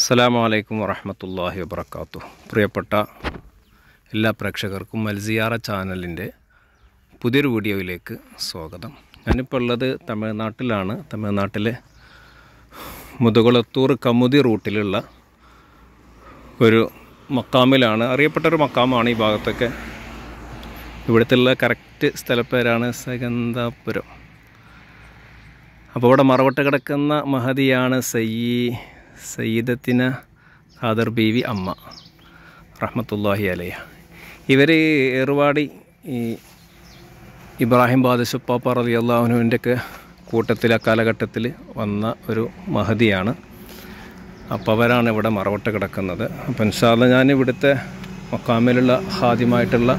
അസ്സലാമു അലൈക്കും വറഹ്മത്തുള്ളാഹി വബറകാതുഹു. പ്രിയപ്പെട്ട എല്ലാ പ്രേക്ഷകർക്കും അൽസിയാറ ചാനലിൻ്റെ പുതിയൊരു വീഡിയോയിലേക്ക് സ്വാഗതം. ഞാനിപ്പോൾ ഉള്ളത് തമിഴ്നാട്ടിലാണ്. തമിഴ്നാട്ടിലെ മുതുകുളത്തൂർ കമുതി റൂട്ടിലുള്ള ഒരു മക്കാമിലാണ്. അറിയപ്പെട്ടൊരു മക്കാമാണ് ഈ ഭാഗത്തൊക്കെ. ഇവിടുത്തെ കറക്റ്റ് സ്ഥലപ്പേരാണ് സഗന്ധാപുരം. അപ്പോൾ ഇവിടെ മറവട്ട് കിടക്കുന്ന മഹദിയാണ് സയ്യിദത്തിന ഖാദർ ബീവി അമ്മ റഹ്മത്തുള്ളാഹി അലൈഹ. ഇവർ ഏറുവാടി ഈ ഇബ്രാഹിം ബാദുഷാ റളിയല്ലാഹു അൻഹുവിൻ്റെയൊക്കെ കൂട്ടത്തിൽ അക്കാലഘട്ടത്തിൽ വന്ന ഒരു മഹദിയാണ്. അപ്പോൾ അവരാണ് ഇവിടെ മറവട്ട് കിടക്കുന്നത്. അപ്പോൾ ഇൻഷാ അല്ലാഹ് ഞാൻ ഇവിടുത്തെ മക്കാമിലുള്ള ഹാദിമായിട്ടുള്ള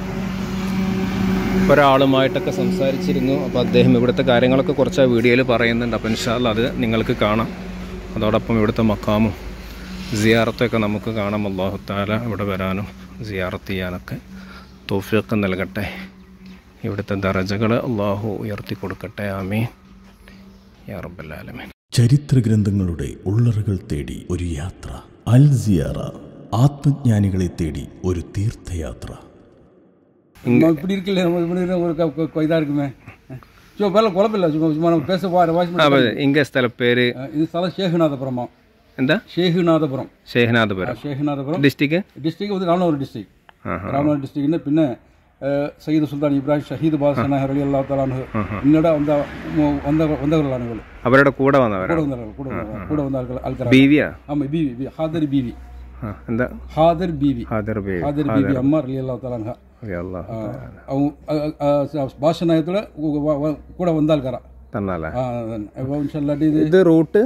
ഒരാളുമായിട്ടൊക്കെ സംസാരിച്ചിരുന്നു. അപ്പോൾ അദ്ദേഹം ഇവിടുത്തെ കാര്യങ്ങളൊക്കെ കുറച്ച് വീഡിയോയിൽ പറയുന്നുണ്ട്. അപ്പോൾ ഇൻഷാ അല്ലാഹ് അത് നിങ്ങൾക്ക് കാണാം. അതോടൊപ്പം ഇവിടുത്തെ മക്കാമും സിയാറത്തൊക്കെ നമുക്ക് കാണാം. അല്ലാഹു തആല ഇവിടെ വരാനും സിയാറത്ത് ചെയ്യാനൊക്കെ തൗഫീഖ് നൽകട്ടെ. ഇവിടുത്തെ ദറജകൾ അല്ലാഹു ഉയർത്തി കൊടുക്കട്ടെ. ആമീൻ യാ റബ്ബൽ ആലമീൻ. ചരിത്ര ഗ്രന്ഥങ്ങളുടെ ഉള്ളറകൾ തേടി ഒരു യാത്ര. അൽ സിയാറ, ആത്മജ്ഞാനികളെ തേടി ഒരു തീർത്ഥയാത്ര. இப்படி இருக்குல்ல ஒரு இதாக இருக்குமே. சும்மா பேரில் குழப்பில்ல, சும்மா நம்ம பேச வாய்ஸ். இங்கே ஸ்தல பேர் இது ஸ்தலம் ஷேகுநாதபுரமா. എന്താ? ഷേഹുനാഥപുരം. ഷേഹുനാഥപുരം ഡിസ്ട്രിക്ട് வந்து ராமநாதபுரம் டிஸ்ட்ரிக்ட். ராமநாதபுரம் டிஸ்ட்ரிக்ட்னு பின்ன சையது சுல்தான் இப்ராஹிம் ஷஹீദ് ബാദുഷാ റളിയല്ലാഹു തആല അൻഹു ഇന്നടെ വന്നവர்களான ഇവർ. അവരുടെ കൂടെ വന്നവരാണ്. കൂടെ വന്ന ആൾക്കാർ. ബീവിയാ? ആമ ബീവി, ഹാദർ ബീവി. എന്താ? ഹാദർ ബീവി അമ്മ റളിയല്ലാഹു തആല അൻഹ. ബാദുഷാ നായകത്തോടെ കൂടെ വന്ന ആൾക്കാരാ. ഇത് റൂട്ട്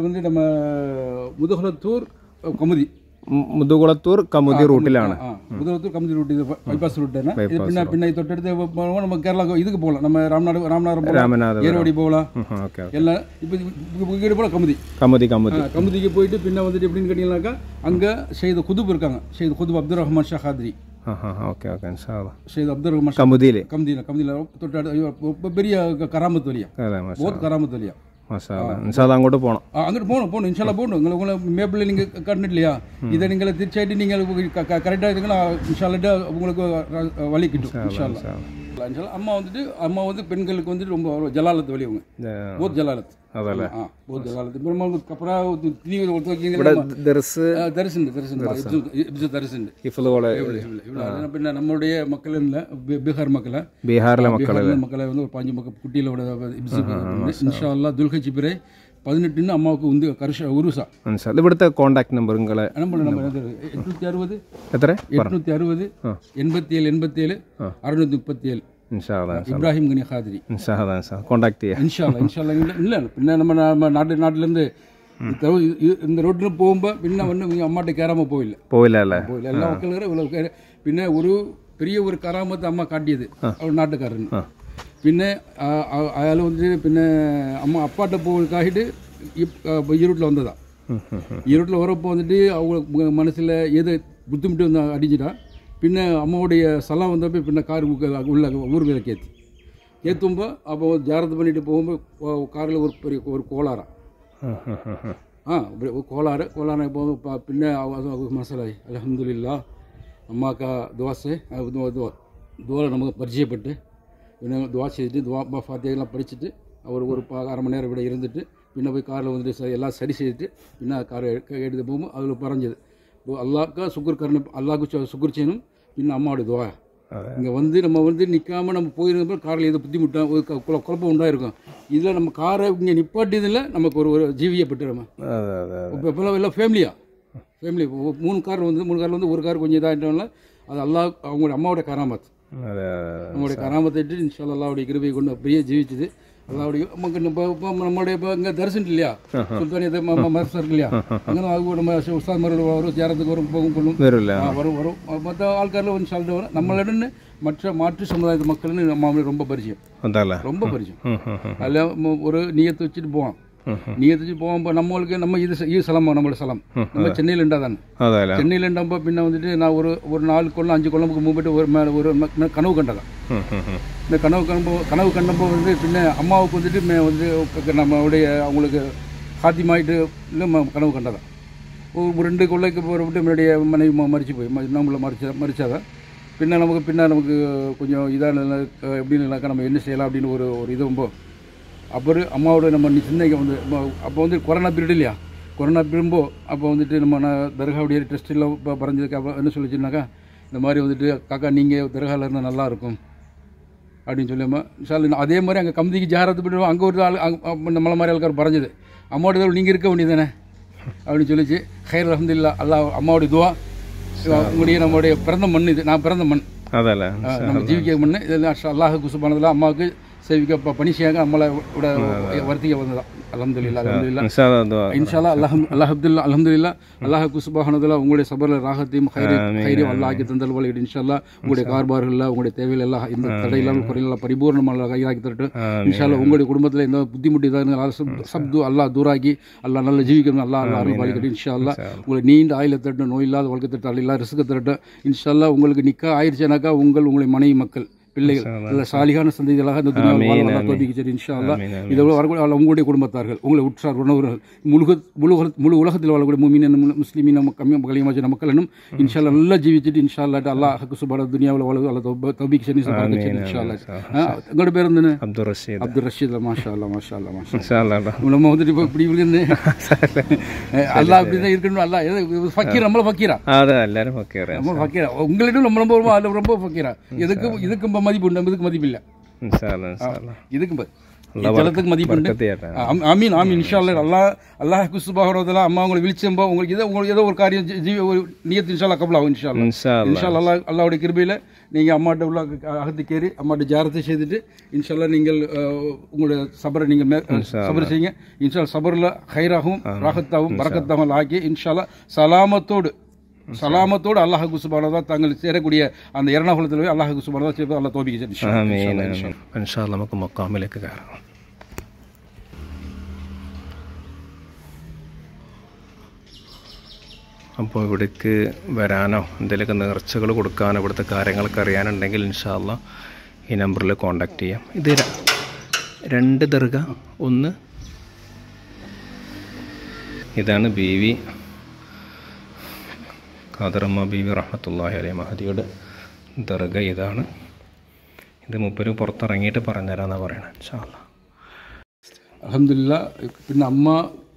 வந்து நம்ம മുതുകുളത്തൂർ കമുതി റൂട്ടിലാണ്. മുതുകുളത്തൂർ കമുതി റൂട്ട്, ഇത് ബൈപ്പാസ് റൂട്ട് തന്നെ. പിന്നെ തൊട്ടടുത്ത് நம்ம കേരള இதுக்கு போகலாம். நம்ம ராமநாதபுரம் ஏரோடி போகலாம். எல்லாம் இப்போ இங்கே போகலாம். கமுதிக்கு போயிட்டு பின்ன வந்துட்டு எப்படின்னு கேட்டீங்கன்னாக்கா அங்கே ஷஹீத் குதுப் இருக்காங்க. ஷஹீத் குதுப் அப்துல் ரஹ்மான் ஷா காத்ரி. ஷஹீத் அப்துல் ரஹ்மான் கமுதியில் തൊട്ടടുത്ത് பெரிய கராமத் வழியா, போத் கராமத் வழியா. അങ്ങോട്ട് പോകണം. അങ്ങോട്ട് പോകണം. ഇൻഷാല്ലാ പോകണം. നിങ്ങളെ മേപ്പിൽ നിങ്ങൾ കണ്ടിട്ടില്ല. ഇത് നിങ്ങൾ തീർച്ചയായിട്ടും നിങ്ങൾ കറക്റ്റായിട്ട് ഇൻഷാല്ലാ உங்களுக்கு வழி கிட்டும். இன்ஷால்லா அம்மா வந்து பெண்களுக்கு வந்துட்டு ரொம்ப ஜலாலத்து வழி. அவங்க போத் ஜலாலத். അതല്ലേ? ബോത്ത് ജലാലത്ത്. പിന്നെ നമ്മുടെ മക്കളില്ല, ബീഹാറിലെ മക്കളെ வந்து 5 மக்கள் குட்டியிலோட இன்ஷா அல்லாஹ் துல்ஹஜ் பிறை 18 அம்மாவுக்கு வந்து உருசா. ഇവിടുത്തെ കോണ്ടാക്ട് നമ്പർ നിങ്ങളെ? നമ്പർ 860 860 87 637 ഇബ്രാഹിം ഗനി ഖാദിരി. കോണ്ടാക്ട് ചെയ്യാം ഇൻഷാല്ലാ. ഇല്ല പിന്നെ நம்ம നാട്ടിലിருந்து இந்த ரோட்டிൽ പോകുമ്പോൾ പിന്നെ അമ്മാട്ട് കയറാമ പോയില്ല എല്ലാ മക്കളും. പിന്നെ பெரிய ஒரு கராமத்தை அம்மா காட்டியது அவர் நாட்டுக்காரன். പിന്നെ അയാൾ വന്നിട്ട് പിന്നെ അപ്പാட்ட പോയിട്ടായിട്ട് ഈറൂട്ടിൽ വന്നതാ. ഈറൂട്ടിൽ ഉറപ്പ് വന്നിട്ട് அவங்க മനസ്സിൽ ഏത് ബുദ്ധിമുട്ട് ഒന്ന് അടിച്ചിട്ടാ. പിന്നെ അമ്മയുടെ സ്ഥലം വന്നപ്പോൾ പിന്നെ കാർ ഉള്ള ஊர் மேலே ஏற்றும்போது அப்போ ஜாரத்து பண்ணிட்டு போகும்போது காரில் ஒரு கோளாறு. கோளாறு போகும்போது പിന്നെ മനസ്സിലായി അൽഹംദുലില്ലാ അമ്മാക്ക துவா நமக்கு பரிச்சயப்பட்டு പിന്നെ துவா செய்துட்டு துவா ஃபாத்தியாலாம் படிச்சுட்டு அவர் ஒரு 1/2 மணி நேரம் ഇവിടെ இருந்துட்டு പിന്നെ போய் காரில் வந்துட்டு எல்லாம் சரி செய்துட்டு പിന്നെ காரை எடுத்து போகும்போது அதில் பறஞ்சது அல்லாஹ்க்கு சுக்குர் கரணும், அல்லாஹ்க்கு சுக்குர் செய்யணும். പിന്നെ അമ്മയുടെ துவா இங்கே வந்து நம்ம வந்து நிற்காமல் நம்ம போயிருந்தப்போ காரில் எது புத்திமுட்டாக குழப்பம் உண்டாயிருக்கும். இதில் நம்ம காரை இங்கே நிப்பாட்டியதில் நமக்கு ஒரு ஜீவியப்பட்டு நம்ம இப்போ எல்லாம் ஃபேமிலி 3 காரில் வந்து ஒரு கார் கொஞ்சம் இதாகிட்டோம்ல. அது அல்லாஹ் அவங்களோட அம்மாவோட கராமத். நம்மளுடைய கராமத்தை இன்ஷா அல்லாஹ் அல்லாஹ்வுடைய கிருபையை கொண்டு அப்படியே ஜீவிச்சது. அல்லாஹ்வுடைய நம்மளுடைய இப்போ இங்கே தரிசனம் இல்லையா, சுல்தானியத்தை மதரசா இருக்கு இல்லையா, அங்கே நம்ம உஸ்தாத்மார்கள் வரும், ஜியாரத்துக்கு வரும், வரும். மற்ற ஆൾക്കാരിൽ இன்ஷா அல்லாஹ் வரும். നമ്മളുടെ மாற்று சமுதாயத்து மக்கள்னு நம்ம ரொம்ப பரிச்சயம். அதில் ஒரு நியத்தை வச்சுட்டு போவான். நீயத்து போகும்போது நம்ம இது ஸ்தலம், நம்மளோட ஸ்தலம் நம்ம சென்னையில் இருந்தால் தானே. சென்னையில் இருந்தால் பின்ன வந்துட்டு நான் ஒரு 4 கொல்லம் 5 கொல்லமுக்கு முன்பிட்டு ஒரு கனவு கண்டதான். இந்த கனவு கண்டப்போ வந்து பின்ன அம்மாவுக்கு வந்துட்டு வந்து நம்மளுடைய அவங்களுக்கு ஹாத்திமாயிட்டு இல்லை கனவு கண்டதான். ஒரு 2 கொள்ளைக்கு போகிற விட்டு என்னுடைய மனைவி மறிச்சு போய் நம்மளை மறிச்சாதான் நமக்கு கொஞ்சம் இதாக எப்படின்னு நம்ம என்ன செய்யலாம் அப்படின்னு ஒரு இது ரொம்ப. அப்புறம் அம்மாவோட நம்ம சின்னைக்கு வந்து அப்போ வந்து கொரோனா பீரியட் இல்லையா, கொரோனா பீரியம்போ அப்போ வந்துட்டு நம்ம தர்காவுடைய ட்ரஸ்ட்டில் இப்போ பறஞ்சதுக்கு அப்போ என்ன சொல்லிச்சுனாக்கா, இந்த மாதிரி வந்துட்டு காக்கா நீங்கள் தர்காவில் இருந்தால் நல்லாயிருக்கும் அப்படின்னு சொல்லியாமல் அதே மாதிரி அங்கே கமிதிக்கு ஜாரத்து போய்ட்டு அங்கே ஒரு ஆள் நம்மள மாதிரி ஆளுக்கார் பறஞ்சது. அம்மாவோட நீங்கள் இருக்க வேண்டியதானே அப்படின்னு சொல்லிச்சு. ஹைர் அல்ஹம்துலில்லாஹ், அல்லாஹ் அம்மாவுடைய துவா, உங்களுடைய நம்மளுடைய பிறந்த மண் இது, நான் பிறந்த மண், நம்ம ஜீவிக்க மண், இதெல்லாம் அல்லாஹுக்கு சுப்ஹானஹு அம்மாவுக்கு சேவிக்க பணி செய்யாங்க. அம்மாவோட வர்த்திக்க வந்ததான். அல்ஹம்துலில்லாஹ் இன்ஷா அல்லாஹ் அல்ஹம்துலில்லாஹ். அல்லாஹுக்கு சுப்ஹானஹு வ தஆலா உங்களுடைய சபர்ல ராகத்தையும் ஹைரையும் அல்லாஹ் ஆக்கி தந்தல்வாள். இன்ஷா அல்லாஹ் உங்களுடைய கார்பார்களில் உங்களுடைய தேவைகள் எல்லாம் இந்த தடையில்லாமல் குறையில்லாம் பரிபூர்ணமாக கையாக்கி தரட்டும். இன்ஷா அல்லாஹ் உங்களுடைய குடும்பத்தில் எந்த புத்திமுட்டி தான் சப்து அல்லாஹ் தூராக்கி அல்லாஹ் நல்லா ஜீவிக்கணும். அல்லாஹ் அருள் பாலிக்கட்டும். இன்ஷா அல்லாஹ் உங்களுக்கு நீண்ட ஆயில தரட்டும், நோய் இல்லாத வாழ்க்கை தரட்டும், அல்லா ரிஸ்க் தரட்டும். இன்ஷா அல்லாஹ் உங்களுக்கு நிக்கா ஆயிடுச்சுனாக்கா உங்களுடைய மனைவி மக்கள் பிள்ளைகள் சாலிகான சந்ததிகளாக இந்த துனியாவில் இன்ஷா அல்லாஹ். இதோட வரக்கூடிய உங்களுடைய குடும்பத்தார்கள், உங்களை உற்றார் உணவர்கள், முழு உலகத்தில் வாழக்கூடிய முஃமினீன் முஸ்லிமீன் கலிமாஜின மக்கள் என்னும் இன்ஷா அல்லாஹ் நல்லா ஜீவிச்சுட்டு இன்ஷா அல்லாஹ் அல்லாஹ்க்கு சுப்ஹானஹு துனியாவில் வாழ அல்லாஹ் தௌபீக் செய்து இன்ஷா அல்லாஹ். உங்களோட பேர் வந்து அப்துல் ரஷீத். மாஷா அல்லாஹ் மாஷா அல்லாஹ் மாஷா அல்லாஹ். நம்ம வந்துட்டு இப்போ இப்படி இருந்து அல்லாஹ் அப்படி தான் இருக்கணும். அல்லாஹ் ஃபக்கீர், நம்மள ஃபக்கீரா, எல்லாரும் ஃபக்கீரா, நம்ம ஃபக்கீரா, உங்களிடம் நம்ம ரொம்ப ஃபக்கீரா. இதுக்கு மதிப்பு உண்டு, இதுக்கு மதிப்பு இல்லை, இதுக்கு ஜலத்துக்கு மதிப்பு உண்டு. ஆமீன் ஆமீன் இன்ஷா அல்லாஹ். அல்லாஹ்க்கு சுப்ஹானஹு வ தஆலா அம்மா உங்களை விழிச்சம்போ உங்களுக்கு ஏதோ ஒரு காரியம் ஒரு நியத் இன்ஷா அல்லாஹ் கபூல் ஆகும் இன்ஷா அல்லாஹ். இன்ஷா அல்லாஹ் அல்லாஹ்வுடைய கிருபையில் நீங்கள் அம்மாட்ட உள்ள அகத்துக்கேறி அம்மாட்ட ஜாரத்தை செய்துட்டு இன்ஷா அல்லாஹ் நீங்கள் உங்களுடைய சபரை நீங்கள் சபர் செய்யுங்க. இன்ஷா அல்லாஹ் சபரில் ஹைராகவும் ராகத்தாகவும் பரக்கத்தாகவும் ஆக்கி இன்ஷா அல்லாஹ் சலாமத்தோடு அல்லாஹ்க்கு சுப்ஹானஹு வ தஆலா தாங்கள் சேரக்கூடிய அந்த இரணகுலத்தில் போய் அல்லாஹ்க்கு சுப்ஹானஹு வ தஆலா சேர்த்து அல்லாஹ் தௌபீக் செய்து ഇൻഷാ അല്ലാഹ് നമുക്ക് മക്കാമിലേക്ക് കയറാം. അപ്പോൾ ഇവിടേക്ക് വരാനോ എന്തെങ്കിലുമൊക്കെ നേർച്ചകൾ കൊടുക്കാനോ ഇവിടുത്തെ കാര്യങ്ങളൊക്കെ അറിയാനുണ്ടെങ്കിൽ ഇൻഷാ അല്ലാഹ് ഈ നമ്പറിൽ കോൺടാക്ട് ചെയ്യാം. ഇത് 2 ദർഗ, ഒന്ന് ഇതാണ് ബീവി ഖാദറമ്മ ബീവി റഹ്മത്തുള്ളാഹി അലൈഹി മഹദിയുടെ ദർഗ ഇതാണ്. ഇത് മുപ്പര് പുറത്തിറങ്ങിയിട്ട് പറഞ്ഞുതരാമെന്നാണ് പറയണത് ഇൻഷാ അല്ലാഹ്. അൽഹംദുലില്ലാഹ്. പിന്നെ അമ്മ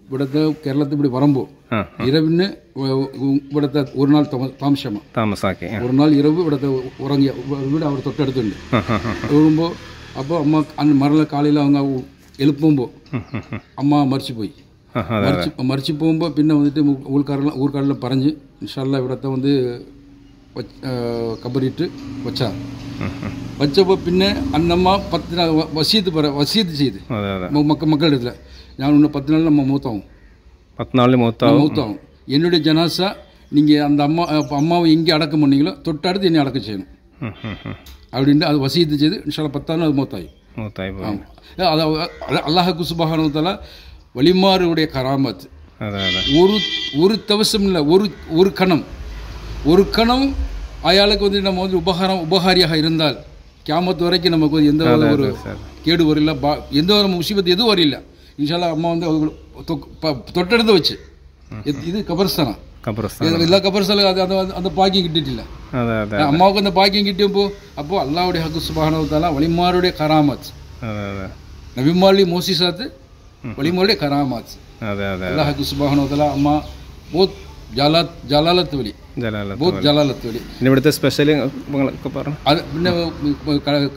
ഇവിടുത്തെ കേരളത്തിൽ ഇവിടെ വരുമ്പോൾ ഇരവിന് ഇവിടുത്തെ ഒരു നാൾ താമസാക്കി ഒരു നാൾ ഇരവ് ഇവിടുത്തെ ഉറങ്ങിയ വീട് അവിടെ തൊട്ടടുത്തുണ്ട്. വരുമ്പോൾ അപ്പോൾ അമ്മ മറുനാൾ കാലയിൽ அவங்க எழுப்புമ്പോൾ അമ്മ മരിച്ചു പോയി. മരിച്ചു പോകുമ്പോൾ പിന്നെ വന്നിട്ട് ஊர்க்காரெல்லாம் പറഞ്ഞ് இன்ஷா அல்லாஹ் ഇവിടുത്തെ வந்து கபரிட்டு வச்சப்போ പിന്നെ അന്നമ്മ 10 നാൾ വസീത്ത് ചെയ്ത് மக்கள் இடத்துல ഞാൻ இன்னும் 10 நாள் நம்ம மூத்தாகும், 10 நாள் மூத்தாகும். என்னுடைய ஜனாசா நீங்கள் அந்த அம்மாவை எங்கே அடக்கம் பண்ணீங்களோ தொட்டடுத்து என்னை அடக்கம் செய்யணும் அப்படின்ட்டு அது வசீத்து செய்து இன்ஷா அல்லாஹ் 10 நாள் அது மூத்தாகி. அல்லாஹ்க்கு சுப்ஹானஹு வ தஆலா வலிமாருடைய கராமத். ஒரு தவசம் இல்லை, ஒரு கணம் அயாளுக்கு வந்து நம்ம வந்து உபகாரியாக இருந்தால் கியாமத் வரைக்கும் நமக்கு வந்து எந்த ஒரு கேடு வரையில்லை, எந்த ஒரு முசீபத் எதுவும் வரையில்லை. இன்ஷா அல்லாஹ் அம்மா வந்து தொட்டெடுத்து வச்சு இது கபர்ஸ்தானா எல்லா கபர்ஸ்தானும் அந்த பாக்கியம் கிட்டிட்டில்ல. அம்மாவுக்கு அந்த பாக்கியம் கிட்டியப்போ அப்போது அல்லாஹ்வுடைய ஹக்கு சுப்ஹானஹு வ தஆலா வலிமாருடைய கராமத், நபிமாருடைய மோசிசாத்து வலிமாருடைய கராமத். अल्लाह सुब्हानहु व तआला अम्मा बहुत ജലാലത്ത് വലി बहुत ജലാലത്ത് വലി. ഇവിടുത്തെ സ്പെഷ്യൽ അത് പിന്നെ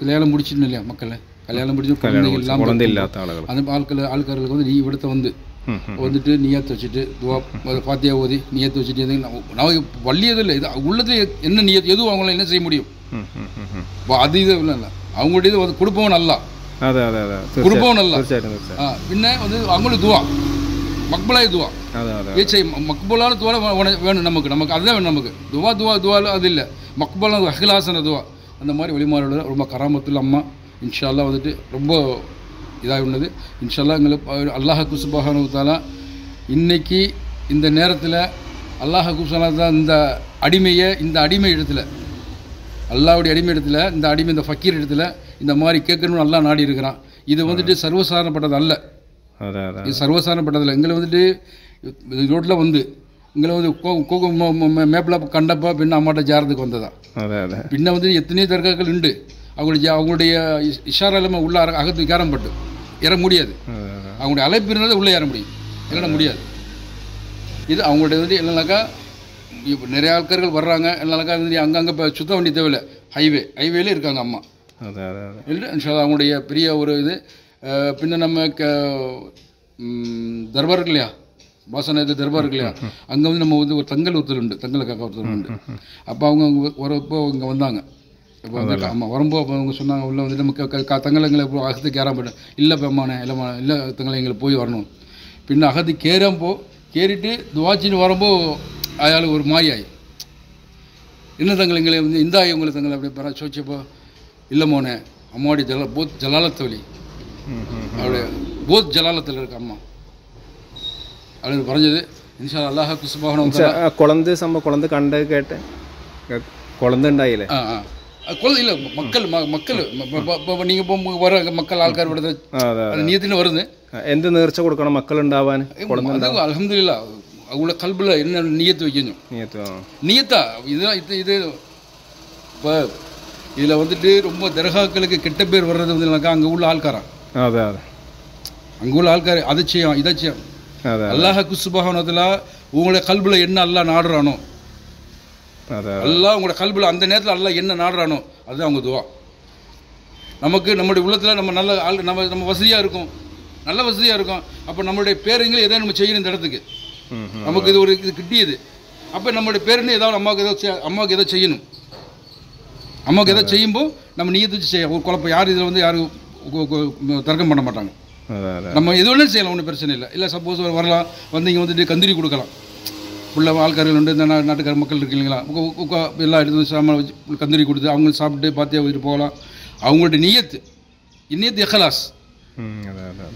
കല്യാണം முடிச்சிട്ടില്ല മക്കളെ, കല്യാണം முடிച്ചില്ലാത്ത ആളുകൾ அந்த ആൾക്കാർക്ക് வந்து நீ இവിടുത്തെ வந்துட்டு நியத்து வச்சுட்டு துவா ஃபாத்தியா ஓதி நியத்து வச்சுட்டு நான் வள்ளியதில்லை இது உள்ளது என்ன நியத்து எதுவும் அவங்களால என்ன செய்ய முடியும். அது இது இல்லை, அவங்களுடைய இது கொடுப்பவன் அல்ல, கொடுப்பவன் அல்ல. பின்ன வந்து அவங்களுக்கு துவா மக்பலாய் துவா ஏச்சை மக்பலான துவா வேணும் நமக்கு அதுதான் வேணும் நமக்கு. துவா அது இல்லை, மக்பலான அஹ்லாசன துவா. அந்த மாதிரி வழிமாறோட ரொம்ப கராமத்துள்ள அம்மா இன்ஷா அல்லாஹ் வந்துட்டு ரொம்ப இதாக உள்ளது. இன்ஷா அல்லாஹ் எங்களுக்கு அல்லாஹ்க்கு சுப்ஹானஹு வ தஆலா இன்னைக்கு இந்த நேரத்தில் அல்லாஹ்க்கு சுப்ஹானஹு தான் இந்த அடிமை இடத்துல அல்லாஹ்வுடைய அடிமை இடத்துல இந்த அடிமை இந்த ஃபக்கீர் இடத்துல இந்த மாதிரி கேட்கணும்னு அல்லாஹ் நாடி இருக்கிறான். இது வந்துட்டு சர்வசாதாரணப்பட்டது அல்ல, இது சர்வசாதாரணப்பட்டதில்லை. எங்களை வந்துட்டு ரோட்டில் வந்து ഇങ്ങനെ മേപ്പിള കണ്ടപ്പോൾ പിന്നെ അമ്മയുടെ ജാറത്തേക്ക് വന്നതാണ്. പിന്നെ வந்து எத்தனையோ தர்காக்கள் உண்டு. அவங்களுடைய இஷாரா இல்லாமல் உள்ள அகத்து ஏறப்பட்டு ஏற முடியாது. அவங்களுடைய அழைப்பு இருந்தால் உள்ளே ஏற முடியும், இல்லைன்னா முடியாது. இது அவங்களுடைய வந்து என்னன்னாக்கா இப்போ நிறைய ஆட்கார்கள் வர்றாங்க. என்னன்னாக்கா வந்து அங்கங்கே இப்போ சுத்த வேண்டிய தேவையில்லை, ஹைவேலே இருக்காங்க அம்மா. இல்லை அவங்களுடைய பெரிய ஒரு இது. பின்ன நம்ம தர்பார் இருக்கு இல்லையா, வாசனை தர்பார் இருக்கு இல்லையா, அங்கே வந்து நம்ம வந்து ஒரு தங்கல் ஒருத்தர் உண்டு, தங்கல் காக்கா ஒருத்தர் உண்டு. அப்போ அவங்க வரப்போ இங்கே வந்தாங்க. இப்போ வந்து ஆமாம் வரும்போது அப்போ அவங்க சொன்னாங்க உள்ளே வந்து நமக்கு தங்கலங்களை அகத்துக்கு ஏறாம இல்லை பெம்மானே இல்லை தங்களை எங்களுக்கு போய் வரணும். பின்ன அகத்துக்கு கேறிட்டு துவாச்சின்னு வரும்போது அயாளுக்கு ஒரு மாறி ஆகி இன்னும் தங்களை எங்களை வந்து இந்த உங்களை தங்களை அப்படி பெற சோச்சப்போ இல்லை மோனே அம்மாவுடைய போத் ஜலாலத்தவலி அவருடைய போத் ஜலாலத்தில் இருக்கு அம்மா அப்படின்னு പറഞ്ഞது. இன்ஷா அல்லாஹ் சுப்ஹானஹு குழந்தை குழந்தை கண்டு கேட்டேன், குழந்தை ഉണ്ടായില്ലേ? குழந்தை இல்லை மக்கள் நீங்கள் இப்போ வர மக்கள் ஆൾക്കാർ ഇവിടെ നീയത്തിന് വരുന്നത് എന്ത് നേർച്ച കൊടുക്കണം മക്കൾ ഉണ്ടാവാൻ? அல்ஹம்துலில்லாஹ் அவங்கள கல்பில் என்ன நியத்து வைக்கணும், நியத்தா இது இப்போ இதில் வந்துட்டு ரொம்ப தர்காக்களுக்கு கெட்ட பேர் வர்றது வந்து அங்கே உள்ள ஆள்காரன், அங்கே உள்ள ஆள்கார் அதை செய்யும் இதை செய்யும். அல்லாஹ் சுப்ஹானஹு வ தஆலா உங்களுடைய கல்பில் என்ன அல்லாஹ் நாடுறானோ, அல்லாஹ் உங்களோட கல்பில் அந்த நேரத்தில் அல்லாஹ் என்ன நாடுறானோ அதுதான் அவங்க துவா. நமக்கு நம்முடைய உள்ளத்தில் நம்ம நல்ல ஆள் நம்ம வசதியாக இருக்கும், நல்ல வசதியாக இருக்கும். அப்போ நம்மளுடைய பேருங்களை எதாவது நம்ம செய்யணும் இந்த இடத்துக்கு, நமக்கு இது ஒரு இது கிட்டியது. அப்போ நம்மளுடைய பேருன்னு ஏதாவது அம்மாவுக்கு எதோ செய்யணும். அம்மாவுக்கு எதாவது செய்யும்போது நம்ம நீயத்து வச்சு செய்ய ஒரு குழப்பம் யாரும் இதில் வந்து யாரும் தர்க்கம் பண்ண மாட்டாங்க. நம்ம எது வேணாலும் செய்யலாம், ஒன்றும் பிரச்சனை இல்லை. இல்லை சப்போஸ் வரலாம் வந்து இங்கே வந்துட்டு கந்திரி கொடுக்கலாம், உள்ள ஆள்கார்கள் உண்டு, இந்த நாட்டுக்கார மக்கள் இருக்கு இல்லைங்களா, எல்லாம் எடுத்து சாமான் வச்சு கந்திரி கொடுத்து அவங்க சாப்பிட்டு பாத்தியா வச்சுட்டு போகலாம். அவங்களுடைய நியத்து இந்நியத்து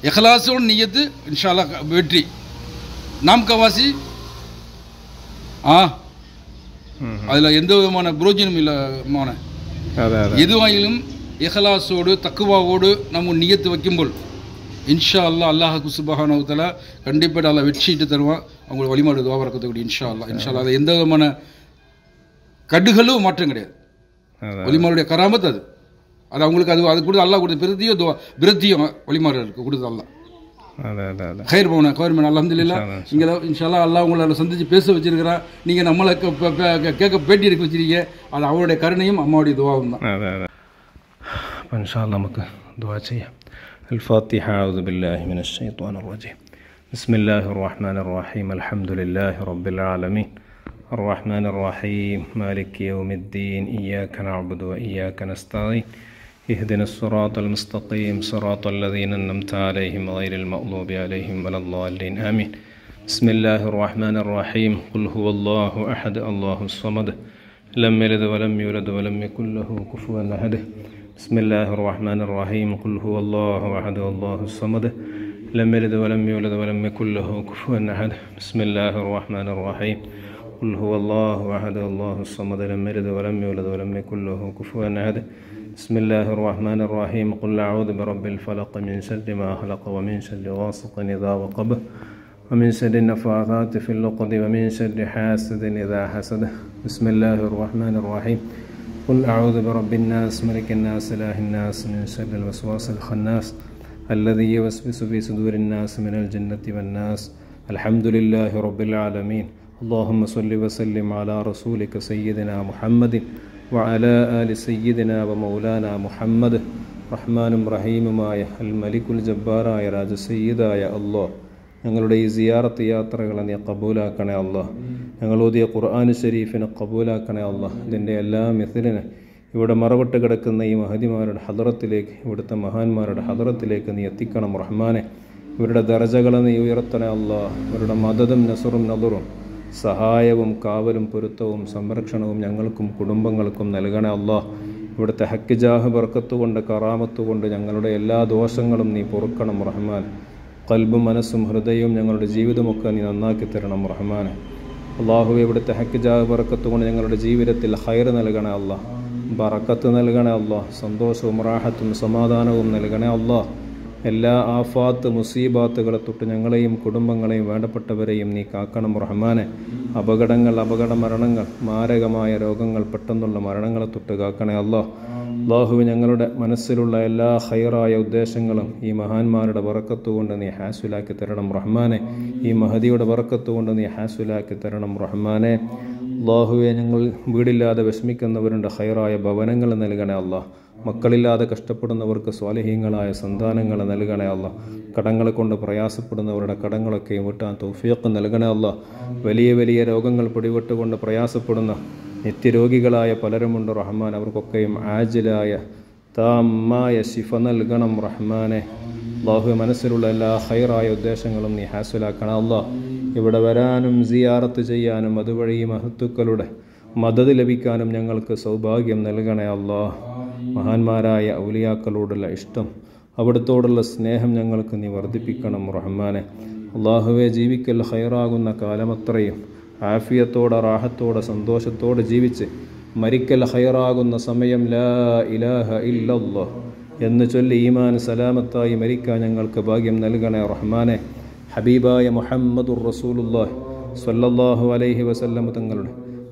எஹ்லாஸோட நியத்து இன்ஷா அல்லாஹ் வெற்றி. நாம் கவாசி அதில் எந்த விதமான புரோஜனமும் இல்லை மான. எதுவாயிலும் இஹ்லாஸோடு தக்குவாவோடு நம்ம நியத்து வைக்கும்போது இன்ஷா அல்லாஹ் அல்லாஹ் சுப்ஹானஹு வ தஆலா கண்டிப்பாக அல்லாஹ் வெற்றிட்டு தருவான். அவங்களை வழிமாடு துவா வரக்கூடிய இன்ஷா அல்லாஹ் அது எந்த விதமான கடுகளும் மாற்றம் கிடையாது. வழிமாருடைய கராமத் அது அவங்களுக்கு அது கொடுத்து அல்லாஹ் கொடுத்த பிரத்தியும் வழிமாறு இருக்கு கொடுத்து அல்லாஹ் ஹைர் பவன கவர்மெண்ட் அல்ஹம்துலில்லாஹ். இங்கே இன்ஷா அல்லாஹ் அல்லாஹ் உங்களை சந்தித்து பேச வச்சிருக்கிறா. நீங்கள் நம்மளை கேட்க பேட்டி எடுக்க வச்சிருக்கீங்க, அது அவருடைய கருணையும் அம்மாவுடைய துவாவும் தான். இன்ஷா அல்லாஹ் நமக்கு துவா செய்யும். الفاتحة. أعوذ بالله من الشيطان الرجيم. بسم الله الرحمن الرحيم. الحمد لله رب العالمين الرحمن الرحيم مالك يوم الدين إياك نعبد وإياك نستعين اهدنا الصراط المستقيم صراط الذين أنعمت عليهم غير المغضوب عليهم ولا الضالين آمين. بسم الله الرحمن الرحيم. قل هو الله أحد الله الصمد لم يلد ولم يولد ولم يكن له كفوا أحد. بسم الله الرحمن الرحيم. قل هو الله أحد الله الصمد لم يلد ولم يولد ولم يكن له كفوا أحد. بسم الله الرحمن الرحيم. قل هو الله أحد الله الصمد لم يلد ولم يولد ولم يكن له كفوا أحد. بسم الله الرحمن الرحيم. قل أعوذ برب الفلق من شر ما خلق ومن شر غاسق إذا وقب ومن شر النفاثات في العقد ومن شر حاسد إذا حسد. بسم الله الرحمن الرحيم. قل أعوذ برب الناس ملك الناس إله الناس من شر الوسواس الخناس الذي يوسوس في صدور الناس من الجنة والناس. الحمد لله رب العالمين. اللهم صل وسلم على رسولك سيدنا محمد وعلى آل سيدنا ومولانا محمد. റഹ്മാനും റഹീമുമായ അൽ മലിക്കുൽ ജബ്ബാറായ രാജസയ്യിദായ അല്ലാഹ്, ഞങ്ങളുടെ ഈ സിയാറത്ത് യാത്രകളെ നീ കബൂലാക്കണേ അല്ലാഹ്. ഞങ്ങൾ ഓതിയ ഖുർആൻ ശരീഫിനെ കബൂലാക്കണേ അല്ലാഹ്. ഇതിൻ്റെ എല്ലാ മിഥിലിനെ ഇവിടെ മറവിട്ട് കിടക്കുന്ന ഈ മഹദിമാരുടെ ഹദറത്തിലേക്ക്, ഇവിടുത്തെ മഹാന്മാരുടെ ഹദറത്തിലേക്ക് നീ എത്തിക്കണം റഹ്മാനെ. ഇവരുടെ ദർജകളെ നീ ഉയർത്തണേ അല്ലാഹ്. ഇവരുടെ മദദും നസറും നദറും സഹായവും കാവലും പൊരുത്തവും സംരക്ഷണവും ഞങ്ങൾക്കും കുടുംബങ്ങൾക്കും നൽകണേ അല്ലാഹ്. ഇവിടുത്തെ ഹക്ക് ജാഹ് ബർക്കത്ത് കൊണ്ട് കറാമത്ത് കൊണ്ട് ഞങ്ങളുടെ എല്ലാ ദോഷങ്ങളും നീ പൊറുക്കണം റഹ്മാൻ. ഖൽബും മനസ്സും ഹൃദയവും ഞങ്ങളുടെ ജീവിതമൊക്കെ നീ നന്നാക്കി തരണം റഹ്മാൻ. അള്ളാഹു ഇവിടുത്തെ ഹക്ക് ജാഹ് ബർക്കത്ത് കൊണ്ട് ഞങ്ങളുടെ ജീവിതത്തിൽ ഹൈർ നൽകണേ അല്ലാഹ്, ബറക്കത്ത് നൽകണേ അല്ലാഹ്, സന്തോഷവും റാഹത്തും സമാധാനവും നൽകണേ അല്ലാഹ്. എല്ലാ ആഫാത്ത് മുസീബാത്തുകളെ തൊട്ട് ഞങ്ങളെയും കുടുംബങ്ങളെയും വേണ്ടപ്പെട്ടവരെയും നീ കാക്കണം റഹ്മാനെ. അപകട മരണങ്ങൾ, മാരകമായ രോഗങ്ങൾ, പെട്ടെന്നുള്ള മരണങ്ങളെ തൊട്ട് കാക്കണേ അല്ലാഹ്. അല്ലാഹുവേ, ഞങ്ങളുടെ മനസ്സിലുള്ള എല്ലാ ഖൈറായ ഉദ്ദേശങ്ങളും ഈ മഹാന്മാരുടെ ബറക്കത്ത് കൊണ്ട് നീ ഹാസുലാക്കി തരണം റഹ്മാനെ. ഈ മഹദിയുടെ ബറക്കത്ത് കൊണ്ട് നീ ഹാസുലാക്കി തരണം റഹ്മാനെ. അല്ലാഹുവേ, ഞങ്ങൾ വീടില്ലാതെ വിഷമിക്കുന്നവരുണ്ട്, ഖൈറായ ഭവനങ്ങൾ നൽകണേ അല്ലാഹ്. മക്കളില്ലാതെ കഷ്ടപ്പെടുന്നവർക്ക് സ്വാലിഹീങ്ങളായ സന്താനങ്ങൾ നൽകണേ അല്ലാഹ്. കടങ്ങൾ കൊണ്ട് പ്രയാസപ്പെടുന്നവരുടെ കടങ്ങളൊക്കെ വീട്ടാൻ തൗഫീഖ് നൽകണേ അല്ലാഹ്. വലിയ വലിയ രോഗങ്ങൾ പിടിപെട്ടുകൊണ്ട് പ്രയാസപ്പെടുന്ന നിത്യരോഗികളായ പലരുമുണ്ട് റഹ്മാൻ. അവർക്കൊക്കെയും ആജിലായ താമായ ശിഫ നൽകണം റഹ്മാനെ. അല്ലാഹു, മനസ്സിലുള്ള എല്ലാ ഖൈറായ ഉദ്ദേശങ്ങളും നീ ഹാസുലാക്കണം അല്ലാഹ്. ഇവിടെ വരാനും സിയാറത്ത് ചെയ്യാനും അതുവഴി മഹത്തുക്കളുടെ മദത് ലഭിക്കാനും ഞങ്ങൾക്ക് സൗഭാഗ്യം നൽകണേ അല്ലാഹ്. മഹാന്മാരായ ഔലിയാക്കളോടുള്ള ഇഷ്ടം, അവിടുത്തോടുള്ള സ്നേഹം ഞങ്ങൾക്ക് നീ വർദ്ധിപ്പിക്കണം റഹ്മാനെ. അല്ലാഹുവേ, ജീവിക്കൽ ഖൈറാകുന്ന കാലമത്രയും ആഫിയത്തോടെ, റാഹത്തോടെ, സന്തോഷത്തോടെ ജീവിച്ച് മരിക്കൽ ഖൈറാകുന്ന സമയം ലാ ഇലാഹ ഇല്ലല്ലാഹ് എന്ന് ചൊല്ലി ഈമാൻ സലാമത്തായി മരിക്കാൻ ഞങ്ങൾക്ക് ഭാഗ്യം നൽകണേ റഹ്മാനെ. ഹബീബായ മുഹമ്മദുർ റസൂലുള്ളാഹി സ്വല്ലല്ലാഹു അലൈഹി വസല്ലം തങ്ങളുടെ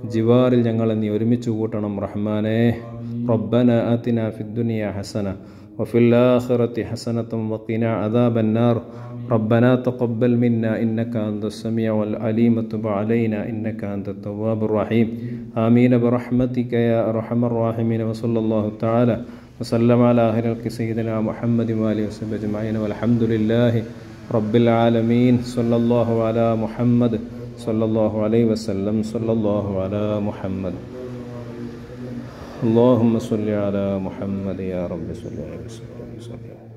ജിവാറിൽ ഞങ്ങളെ നീ ഒരുമിച്ച് കൂട്ടണം റഹ്മാനെ. റബ്ബന ആതിനാ ഫിദ്ദുനിയ ഹസന വഫിൽ ആഖിറതി ഹസനതൻ വഖിനാ അദാബന്നാർ. ربنا تقبل منا إنك أنت السميع العليم وتب علينا إنك أنت التواب الرحيم. آمين برحمتك يا أرحم الراحمين. وصلى الله تعالى وسلم على خير سيدنا محمد وآله وصحبه أجمعين والحمد لله رب العالمين. صلى الله على محمد صلى الله عليه وسلم. صلى الله على محمد. اللهم صل على محمد يا رب صل عليه وسلم.